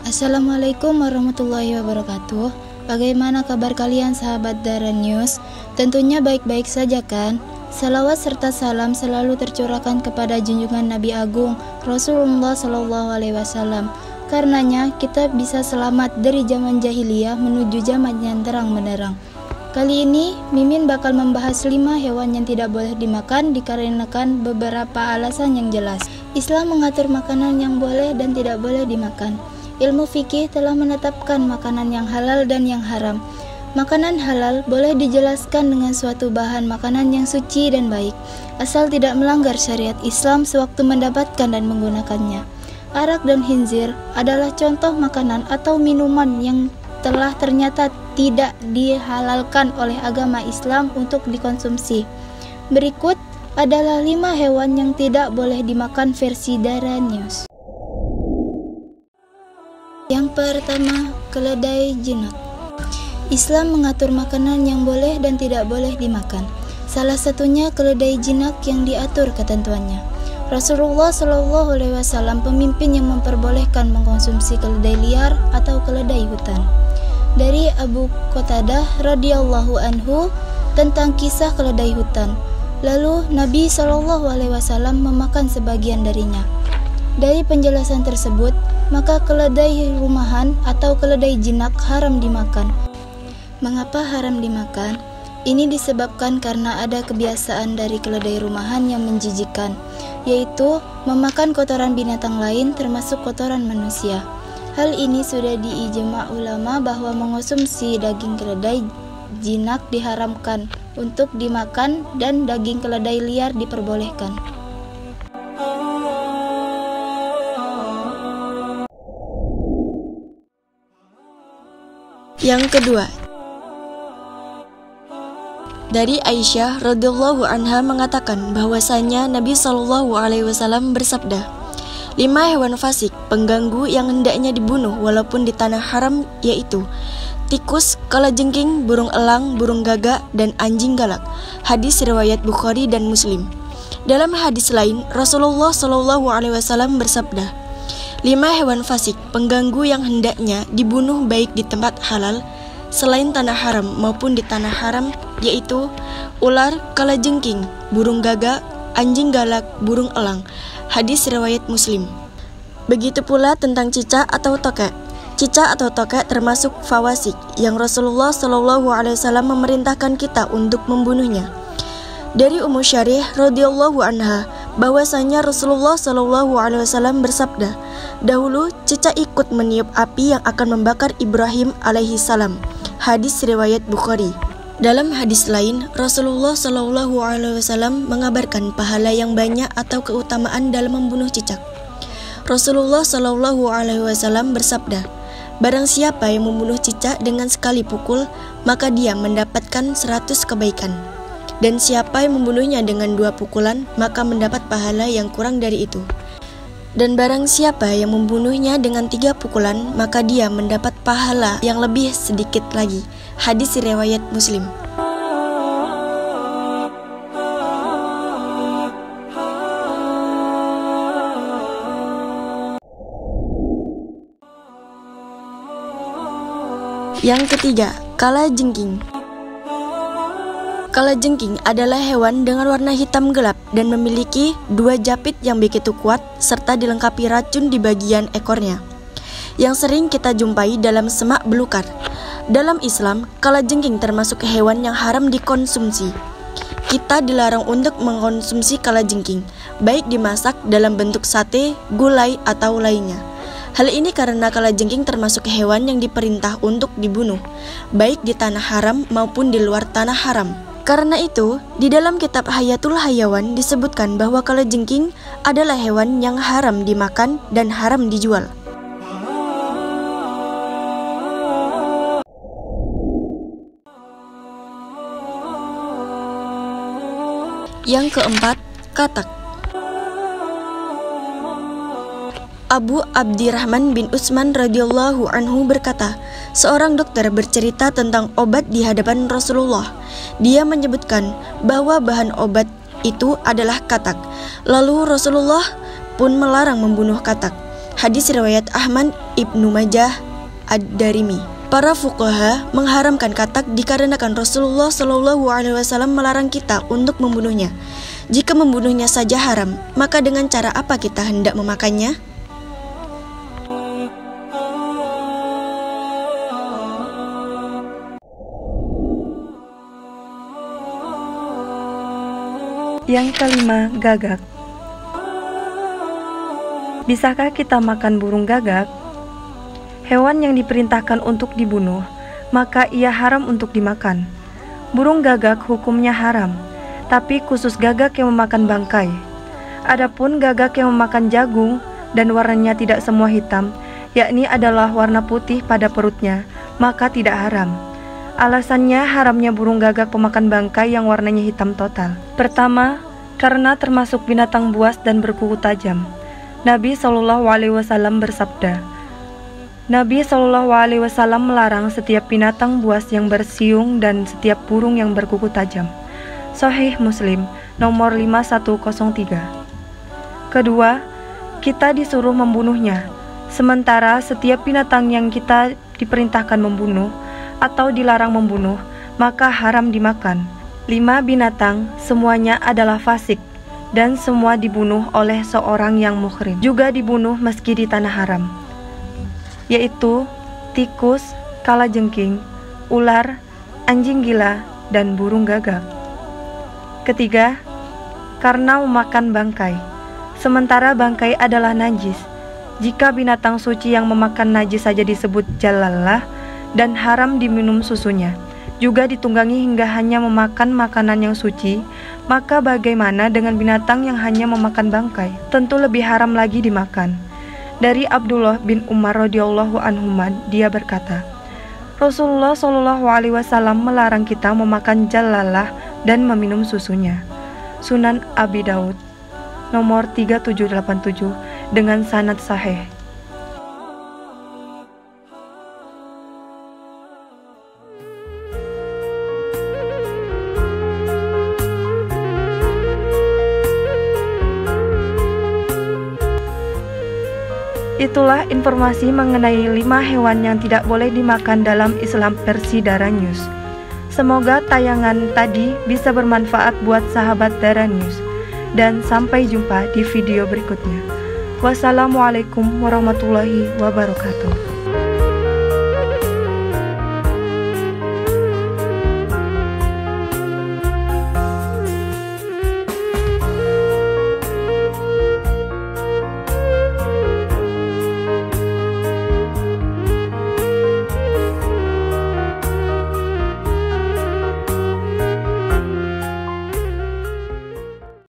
Assalamualaikum warahmatullahi wabarakatuh. Bagaimana kabar kalian sahabat Dara News? Tentunya baik-baik saja kan? Salawat serta salam selalu tercurahkan kepada junjungan Nabi Agung Rasulullah SAW. Karenanya kita bisa selamat dari zaman jahiliyah menuju zaman yang terang benderang. Kali ini Mimin bakal membahas 5 hewan yang tidak boleh dimakan dikarenakan beberapa alasan yang jelas. Islam mengatur makanan yang boleh dan tidak boleh dimakan. Ilmu fikih telah menetapkan makanan yang halal dan yang haram. Makanan halal boleh dijelaskan dengan suatu bahan makanan yang suci dan baik, asal tidak melanggar syariat Islam sewaktu mendapatkan dan menggunakannya. Arak dan khinzir adalah contoh makanan atau minuman yang telah ternyata tidak dihalalkan oleh agama Islam untuk dikonsumsi. Berikut adalah 5 hewan yang tidak boleh dimakan versi Dara News. Yang pertama, keledai jinak. Islam mengatur makanan yang boleh dan tidak boleh dimakan. Salah satunya keledai jinak yang diatur ketentuannya. Rasulullah SAW pemimpin yang memperbolehkan mengkonsumsi keledai liar atau keledai hutan. Dari Abu Qatadah radhiyallahu anhu tentang kisah keledai hutan. Lalu Nabi SAW memakan sebagian darinya. Dari penjelasan tersebut, maka keledai rumahan atau keledai jinak haram dimakan. Mengapa haram dimakan? Ini disebabkan karena ada kebiasaan dari keledai rumahan yang menjijikkan, yaitu memakan kotoran binatang lain termasuk kotoran manusia. Hal ini sudah diijma' ulama bahwa mengonsumsi daging keledai jinak diharamkan untuk dimakan dan daging keledai liar diperbolehkan. Yang kedua, dari Aisyah radhiyallahu anha mengatakan bahwasanya Nabi SAW bersabda, 5 hewan fasik pengganggu yang hendaknya dibunuh walaupun di tanah haram, yaitu tikus, kalajengking, burung elang, burung gagak, dan anjing galak. Hadis riwayat Bukhari dan Muslim. Dalam hadis lain, Rasulullah SAW bersabda, 5 hewan fasik pengganggu yang hendaknya dibunuh baik di tempat halal selain tanah haram maupun di tanah haram, yaitu ular, kalajengking, burung gagak, anjing galak, burung elang. Hadis riwayat Muslim. Begitu pula tentang cicak atau tokek. Cicak atau tokek termasuk fawasik yang Rasulullah SAW memerintahkan kita untuk membunuhnya. Dari Ummu Syarih radhiyallahu anha bahwasanya Rasulullah SAW bersabda, dahulu cicak ikut meniup api yang akan membakar Ibrahim alaihi salam. Hadis riwayat Bukhari. Dalam hadis lain, Rasulullah SAW mengabarkan pahala yang banyak atau keutamaan dalam membunuh cicak. Rasulullah SAW bersabda, barang siapa yang membunuh cicak dengan sekali pukul, maka dia mendapatkan 100 kebaikan. Dan siapa yang membunuhnya dengan 2 pukulan, maka mendapat pahala yang kurang dari itu. Dan barang siapa yang membunuhnya dengan 3 pukulan, maka dia mendapat pahala yang lebih sedikit lagi. Hadis riwayat Muslim. Yang ketiga, kalajengking. Kalajengking adalah hewan dengan warna hitam gelap dan memiliki 2 japit yang begitu kuat serta dilengkapi racun di bagian ekornya, yang sering kita jumpai dalam semak belukar. Dalam Islam, kalajengking termasuk hewan yang haram dikonsumsi. Kita dilarang untuk mengkonsumsi kalajengking, baik dimasak dalam bentuk sate, gulai, atau lainnya. Hal ini karena kalajengking termasuk hewan yang diperintah untuk dibunuh, baik di tanah haram maupun di luar tanah haram. Karena itu, di dalam kitab Hayatul Hayawan disebutkan bahwa kalajengking adalah hewan yang haram dimakan dan haram dijual. Yang keempat, katak. Abu Abdirrahman bin Utsman radhiyallahu anhu berkata, seorang dokter bercerita tentang obat di hadapan Rasulullah. Dia menyebutkan bahwa bahan obat itu adalah katak. Lalu Rasulullah pun melarang membunuh katak. Hadis riwayat Ahmad, Ibnu Majah, Ad-Darimi. Para fuqaha mengharamkan katak dikarenakan Rasulullah SAW melarang kita untuk membunuhnya. Jika membunuhnya saja haram, maka dengan cara apa kita hendak memakannya? Yang kelima, gagak. Bisakah kita makan burung gagak? Hewan yang diperintahkan untuk dibunuh, maka ia haram untuk dimakan. Burung gagak hukumnya haram, tapi khusus gagak yang memakan bangkai. Adapun gagak yang memakan jagung dan warnanya tidak semua hitam, yakni adalah warna putih pada perutnya, maka tidak haram. Alasannya haramnya burung gagak pemakan bangkai yang warnanya hitam total. Pertama, karena termasuk binatang buas dan berkuku tajam. Nabi SAW bersabda, Nabi SAW melarang setiap binatang buas yang bersiung dan setiap burung yang berkuku tajam. Sahih Muslim nomor 5103. Kedua, kita disuruh membunuhnya, sementara setiap binatang yang kita diperintahkan membunuh atau dilarang membunuh, maka haram dimakan. 5 binatang semuanya adalah fasik dan semua dibunuh oleh seorang yang muhrim, juga dibunuh meski di tanah haram, yaitu tikus, kalajengking, ular, anjing gila, dan burung gagak. Ketiga, karena memakan bangkai, sementara bangkai adalah najis. Jika binatang suci yang memakan najis saja disebut jalallah dan haram diminum susunya, juga ditunggangi hingga hanya memakan makanan yang suci, maka bagaimana dengan binatang yang hanya memakan bangkai? Tentu lebih haram lagi dimakan. Dari Abdullah bin Umar radhiyallahu anhuma, dia berkata, Rasulullah SAW melarang kita memakan jalalah dan meminum susunya. Sunan Abi Daud nomor 3787 dengan sanad sahih. Itulah informasi mengenai 5 hewan yang tidak boleh dimakan dalam Islam versi Dara News. Semoga tayangan tadi bisa bermanfaat buat sahabat Dara News. Dan sampai jumpa di video berikutnya. Wassalamualaikum warahmatullahi wabarakatuh.